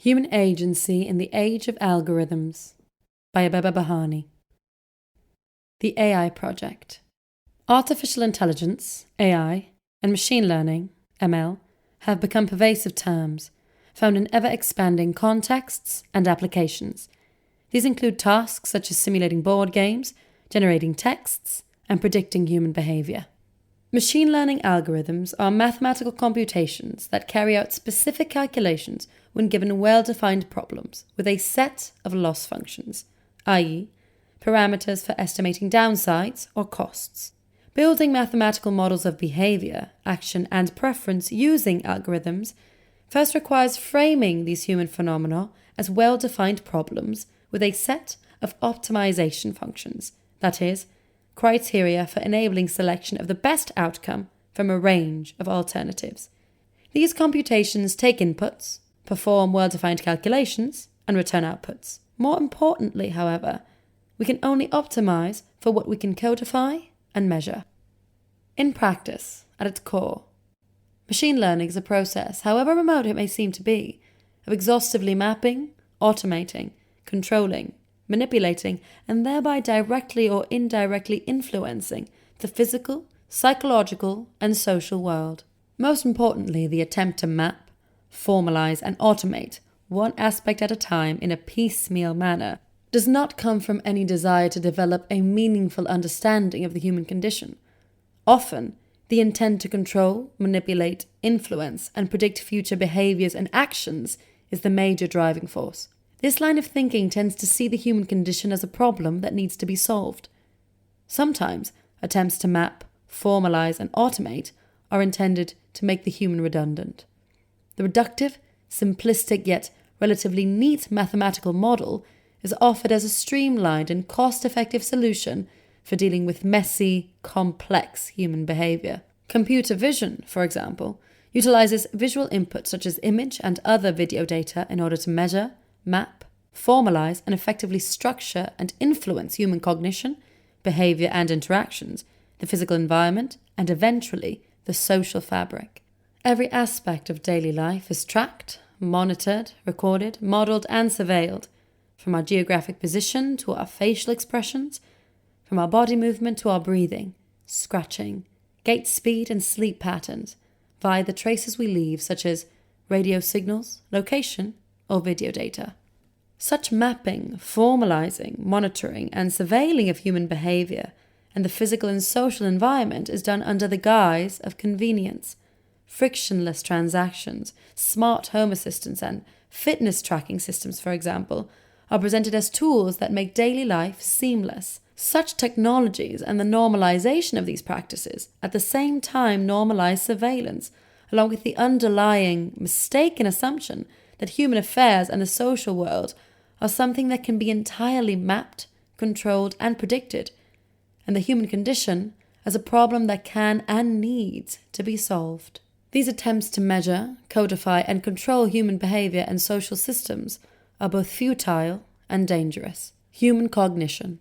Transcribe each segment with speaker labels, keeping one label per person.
Speaker 1: Human Agency in the Age of Algorithms by Abeba Birhane. The AI Project. Artificial intelligence, AI, and machine learning, ML, have become pervasive terms, found in ever-expanding contexts and applications. These include tasks such as simulating board games, generating texts, and predicting human behavior. Machine learning algorithms are mathematical computations that carry out specific calculations when given well-defined problems with a set of loss functions, i.e., parameters for estimating downsides or costs. Building mathematical models of behavior, action, and preference using algorithms first requires framing these human phenomena as well-defined problems with a set of optimization functions, that is, criteria for enabling selection of the best outcome from a range of alternatives. These computations take inputs, perform well-defined calculations, and return outputs. More importantly, however, we can only optimize for what we can codify and measure. In practice, at its core, machine learning is a process, however remote it may seem to be, of exhaustively mapping, automating, controlling, manipulating, and thereby directly or indirectly influencing the physical, psychological, and social world. Most importantly, the attempt to map, formalize, and automate one aspect at a time in a piecemeal manner does not come from any desire to develop a meaningful understanding of the human condition. Often, the intent to control, manipulate, influence, and predict future behaviors and actions is the major driving force. This line of thinking tends to see the human condition as a problem that needs to be solved. Sometimes, attempts to map, formalize, and automate are intended to make the human redundant. The reductive, simplistic yet relatively neat mathematical model is offered as a streamlined and cost-effective solution for dealing with messy, complex human behavior. Computer vision, for example, utilizes visual inputs such as image and other video data in order to measure, map, formalize, and effectively structure and influence human cognition, behavior and interactions, the physical environment, and eventually the social fabric. Every aspect of daily life is tracked, monitored, recorded, modeled, and surveilled, from our geographic position to our facial expressions, from our body movement to our breathing, scratching, gait speed, and sleep patterns, via the traces we leave, such as radio signals, location, or video data. Such mapping, formalizing, monitoring, and surveilling of human behavior and the physical and social environment is done under the guise of convenience. Frictionless transactions, smart home assistants, and fitness tracking systems, for example, are presented as tools that make daily life seamless. Such technologies and the normalization of these practices at the same time normalize surveillance, along with the underlying mistaken assumption that human affairs and the social world are something that can be entirely mapped, controlled, and predicted, and the human condition as a problem that can and needs to be solved. These attempts to measure, codify, and control human behavior and social systems are both futile and dangerous. Human cognition.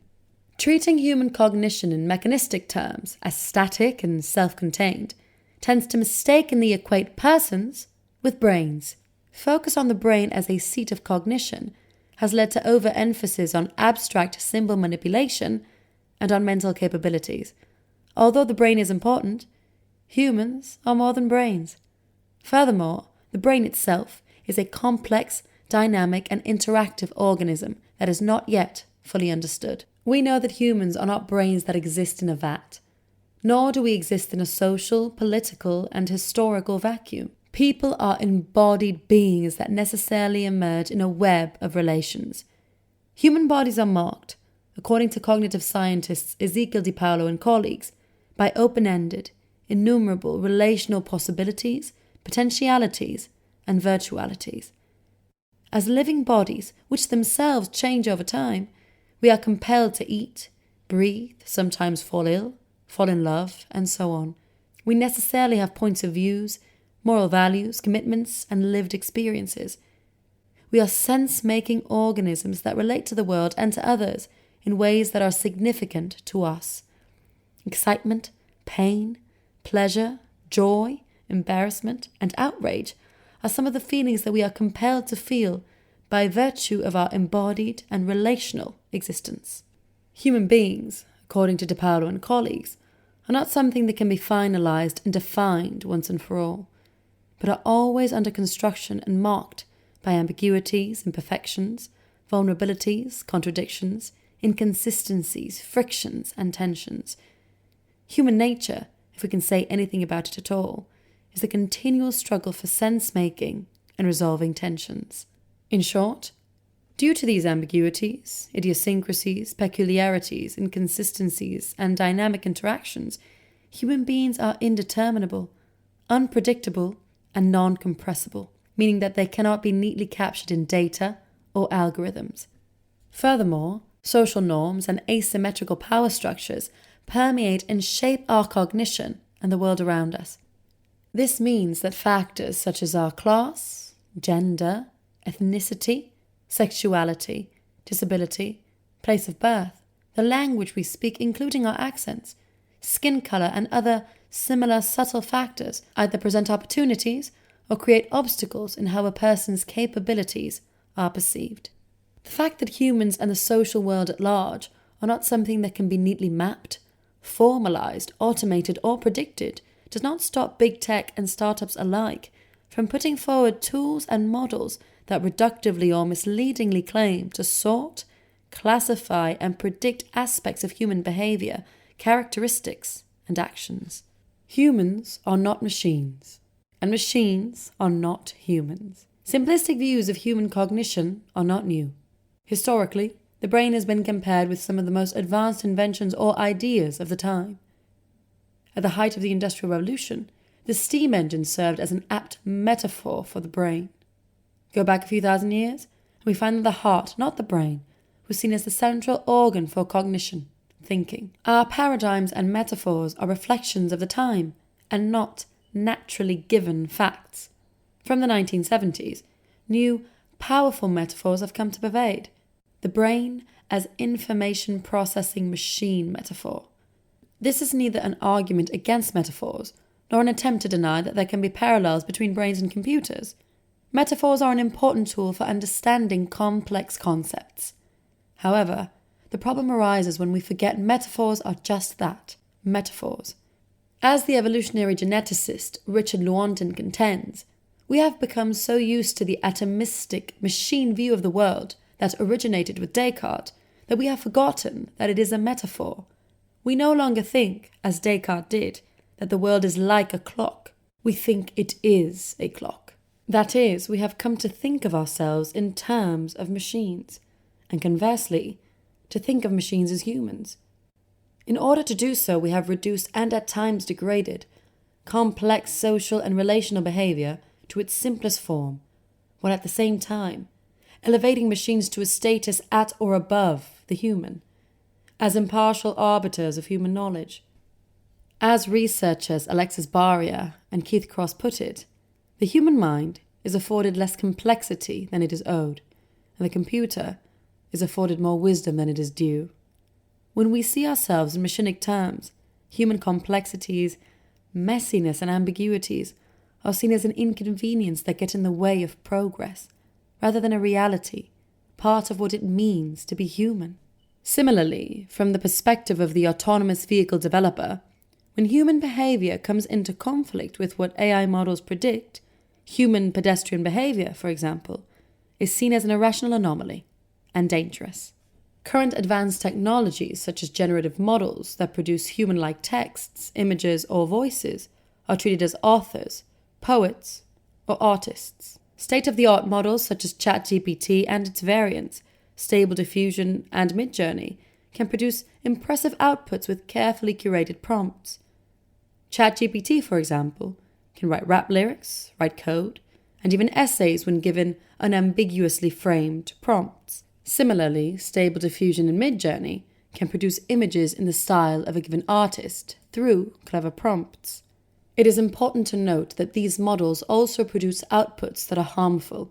Speaker 1: Treating human cognition in mechanistic terms as static and self-contained tends to mistakenly equate persons with brains. Focus on the brain as a seat of cognition has led to overemphasis on abstract symbol manipulation and on mental capabilities. Although the brain is important, humans are more than brains. Furthermore, the brain itself is a complex, dynamic, and interactive organism that is not yet fully understood. We know that humans are not brains that exist in a vat, nor do we exist in a social, political, and historical vacuum. People are embodied beings that necessarily emerge in a web of relations. Human bodies are marked, according to cognitive scientists Ezekiel Di Paolo and colleagues, by open-ended, innumerable relational possibilities, potentialities, and virtualities. As living bodies, which themselves change over time, we are compelled to eat, breathe, sometimes fall ill, fall in love, and so on. We necessarily have points of views, moral values, commitments, and lived experiences. We are sense-making organisms that relate to the world and to others in ways that are significant to us. Excitement, pain, pleasure, joy, embarrassment, and outrage are some of the feelings that we are compelled to feel by virtue of our embodied and relational existence. Human beings, according to De Paulo and colleagues, are not something that can be finalized and defined once and for all, but are always under construction and marked by ambiguities, imperfections, vulnerabilities, contradictions, inconsistencies, frictions, and tensions. Human nature, if we can say anything about it at all, is the continual struggle for sense-making and resolving tensions. In short, due to these ambiguities, idiosyncrasies, peculiarities, inconsistencies, and dynamic interactions, human beings are indeterminable, unpredictable, and non-compressible, meaning that they cannot be neatly captured in data or algorithms. Furthermore, social norms and asymmetrical power structures permeate and shape our cognition and the world around us. This means that factors such as our class, gender, ethnicity, sexuality, disability, place of birth, the language we speak, including our accents, skin color, and other similar subtle factors either present opportunities or create obstacles in how a person's capabilities are perceived. The fact that humans and the social world at large are not something that can be neatly mapped, formalized, automated, or predicted does not stop big tech and startups alike from putting forward tools and models that reductively or misleadingly claim to sort, classify, and predict aspects of human behavior, characteristics, and actions. Humans are not machines, and machines are not humans. Simplistic views of human cognition are not new. Historically, the brain has been compared with some of the most advanced inventions or ideas of the time. At the height of the Industrial Revolution, the steam engine served as an apt metaphor for the brain. Go back a few thousand years, and we find that the heart, not the brain, was seen as the central organ for cognition, thinking. Our paradigms and metaphors are reflections of the time, and not naturally given facts. From the 1970s, new, powerful metaphors have come to pervade. The brain as information processing machine metaphor. This is neither an argument against metaphors, nor an attempt to deny that there can be parallels between brains and computers. Metaphors are an important tool for understanding complex concepts. However, the problem arises when we forget metaphors are just that, metaphors. As the evolutionary geneticist Richard Lewontin contends, we have become so used to the atomistic machine view of the world that originated with Descartes that we have forgotten that it is a metaphor. We no longer think, as Descartes did, that the world is like a clock. We think it is a clock. That is, we have come to think of ourselves in terms of machines, and conversely, to think of machines as humans. In order to do so, we have reduced and at times degraded complex social and relational behavior to its simplest form, while at the same time elevating machines to a status at or above the human, as impartial arbiters of human knowledge. As researchers Alexis Baria and Keith Cross put it, the human mind is afforded less complexity than it is owed, and the computer is afforded more wisdom than it is due. When we see ourselves in machinic terms, human complexities, messiness, and ambiguities are seen as an inconvenience that get in the way of progress, rather than a reality, part of what it means to be human. Similarly, from the perspective of the autonomous vehicle developer, when human behavior comes into conflict with what AI models predict, human pedestrian behavior, for example, is seen as an irrational anomaly and dangerous. Current advanced technologies, such as generative models that produce human-like texts, images, or voices, are treated as authors, poets, or artists. State-of-the-art models such as ChatGPT and its variants, Stable Diffusion and Midjourney, can produce impressive outputs with carefully curated prompts. ChatGPT, for example, can write rap lyrics, write code, and even essays when given unambiguously framed prompts. Similarly, Stable Diffusion and Midjourney can produce images in the style of a given artist through clever prompts. It is important to note that these models also produce outputs that are harmful.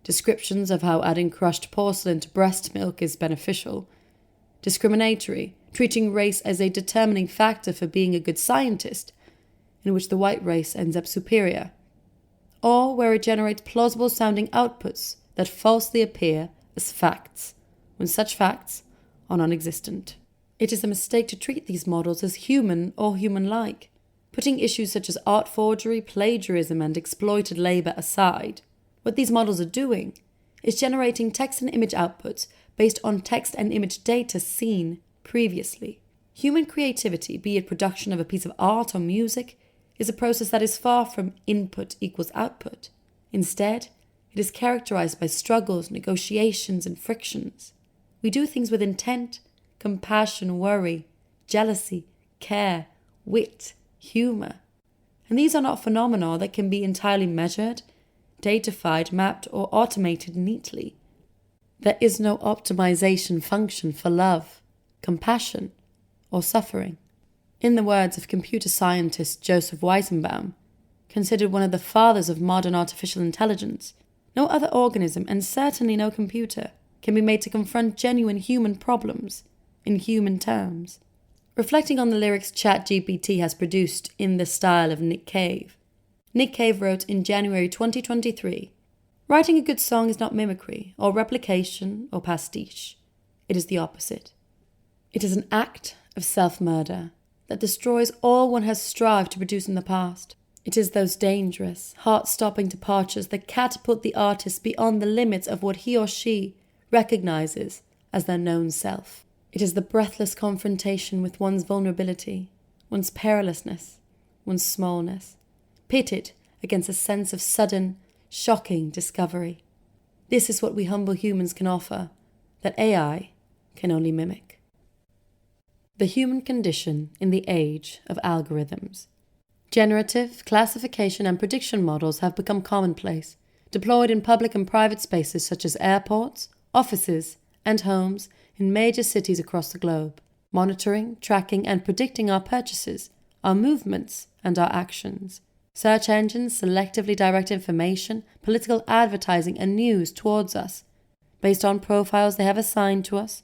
Speaker 1: Descriptions of how adding crushed porcelain to breast milk is beneficial. Discriminatory, treating race as a determining factor for being a good scientist, in which the white race ends up superior. or where it generates plausible-sounding outputs that falsely appear as facts, when such facts are non-existent. It is a mistake to treat these models as human or human-like. Putting issues such as art forgery, plagiarism, and exploited labour aside, what these models are doing is generating text and image outputs based on text and image data seen previously. Human creativity, be it production of a piece of art or music, is a process that is far from input equals output. Instead, it is characterized by struggles, negotiations, and frictions. We do things with intent, compassion, worry, jealousy, care, wit, humor. And these are not phenomena that can be entirely measured, datafied, mapped, or automated neatly. There is no optimization function for love, compassion, or suffering. In the words of computer scientist Joseph Weizenbaum, considered one of the fathers of modern artificial intelligence, no other organism, and certainly no computer, can be made to confront genuine human problems in human terms. Reflecting on the lyrics ChatGPT has produced in the style of Nick Cave, Nick Cave wrote in January 2023, "Writing a good song is not mimicry, or replication, or pastiche. It is the opposite. It is an act of self-murder that destroys all one has strived to produce in the past. It is those dangerous, heart-stopping departures that catapult the artist beyond the limits of what he or she recognizes as their known self. It is the breathless confrontation with one's vulnerability, one's perilousness, one's smallness, pitted against a sense of sudden, shocking discovery. This is what we humble humans can offer, that AI can only mimic." The human condition in the age of algorithms. Generative, classification, and prediction models have become commonplace, deployed in public and private spaces such as airports, offices, and homes in major cities across the globe, monitoring, tracking, and predicting our purchases, our movements, and our actions. Search engines selectively direct information, political advertising, and news towards us, based on profiles they have assigned to us,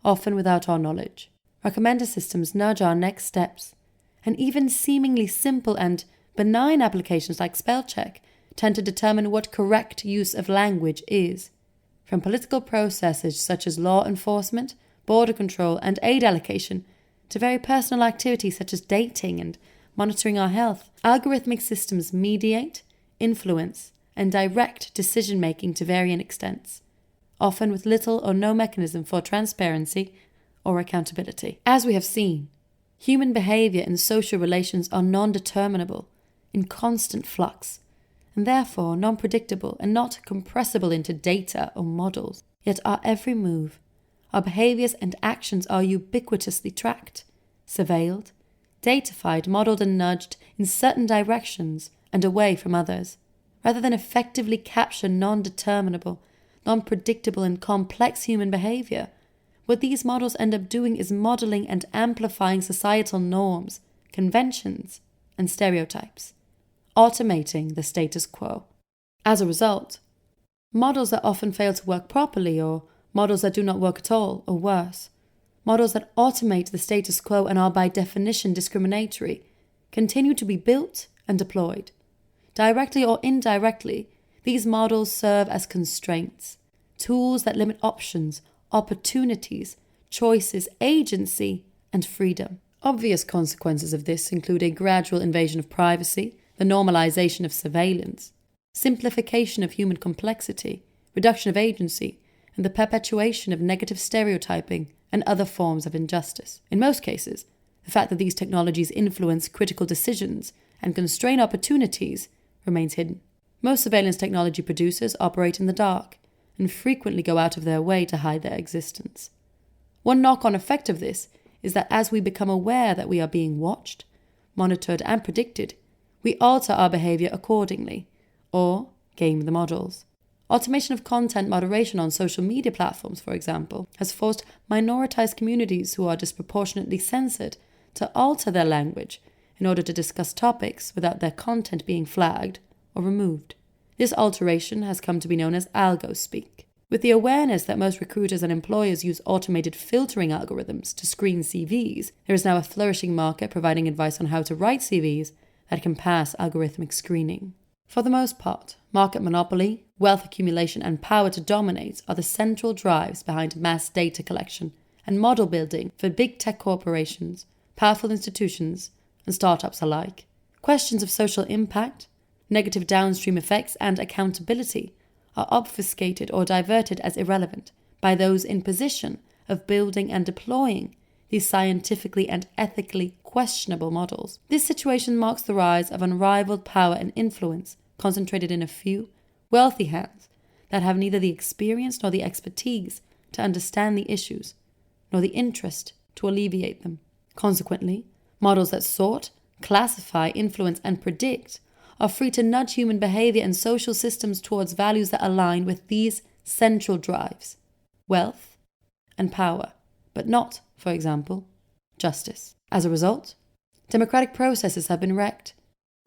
Speaker 1: often without our knowledge. Recommender systems nudge our next steps, and even seemingly simple and benign applications like spell check tend to determine what correct use of language is. From political processes such as law enforcement, border control, and aid allocation, to very personal activities such as dating and monitoring our health, algorithmic systems mediate, influence, and direct decision-making to varying extents, often with little or no mechanism for transparency or accountability. As we have seen, human behavior and social relations are non-determinable, in constant flux, and therefore non-predictable and not compressible into data or models. Yet our every move, our behaviors and actions are ubiquitously tracked, surveilled, datafied, modeled, and nudged in certain directions and away from others. Rather than effectively capture non-determinable, non-predictable, and complex human behavior, what these models end up doing is modeling and amplifying societal norms, conventions, and stereotypes, automating the status quo. As a result, models that often fail to work properly, or models that do not work at all, or worse, models that automate the status quo and are by definition discriminatory, continue to be built and deployed. Directly or indirectly, these models serve as constraints, tools that limit options, opportunities, choices, agency, and freedom. Obvious consequences of this include a gradual invasion of privacy, the normalization of surveillance, simplification of human complexity, reduction of agency, and the perpetuation of negative stereotyping and other forms of injustice. In most cases, the fact that these technologies influence critical decisions and constrain opportunities remains hidden. Most surveillance technology producers operate in the dark and frequently go out of their way to hide their existence. One knock-on effect of this is that as we become aware that we are being watched, monitored, and predicted, we alter our behavior accordingly, or game the models. Automation of content moderation on social media platforms, for example, has forced minoritized communities who are disproportionately censored to alter their language in order to discuss topics without their content being flagged or removed. This alteration has come to be known as algo-speak. With the awareness that most recruiters and employers use automated filtering algorithms to screen CVs, there is now a flourishing market providing advice on how to write CVs that can pass algorithmic screening. For the most part, market monopoly, wealth accumulation, and power to dominate are the central drives behind mass data collection and model building for big tech corporations, powerful institutions, and startups alike. Questions of social impact, negative downstream effects, and accountability are obfuscated or diverted as irrelevant by those in position of building and deploying these scientifically and ethically questionable models. This situation marks the rise of unrivaled power and influence concentrated in a few wealthy hands that have neither the experience nor the expertise to understand the issues, nor the interest to alleviate them. Consequently, models that sort, classify, influence, and predict are free to nudge human behavior and social systems towards values that align with these central drives: wealth and power, but not, for example, justice. As a result, democratic processes have been wrecked.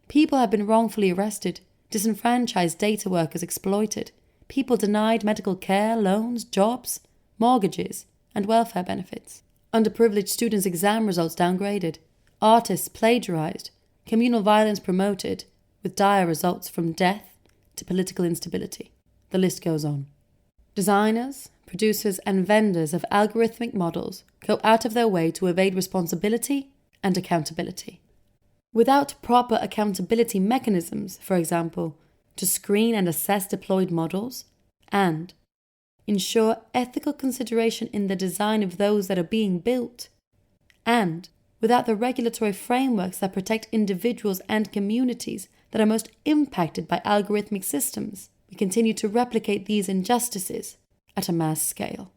Speaker 1: People have been wrongfully arrested, disenfranchised data workers exploited, people denied medical care, loans, jobs, mortgages, and welfare benefits. Underprivileged students' exam results downgraded, artists plagiarized, communal violence promoted, with dire results from death to political instability. The list goes on. Designers, producers, and vendors of algorithmic models go out of their way to evade responsibility and accountability. Without proper accountability mechanisms, for example, to screen and assess deployed models, and ensure ethical consideration in the design of those that are being built, and without the regulatory frameworks that protect individuals and communities that are most impacted by algorithmic systems, we continue to replicate these injustices at a mass scale.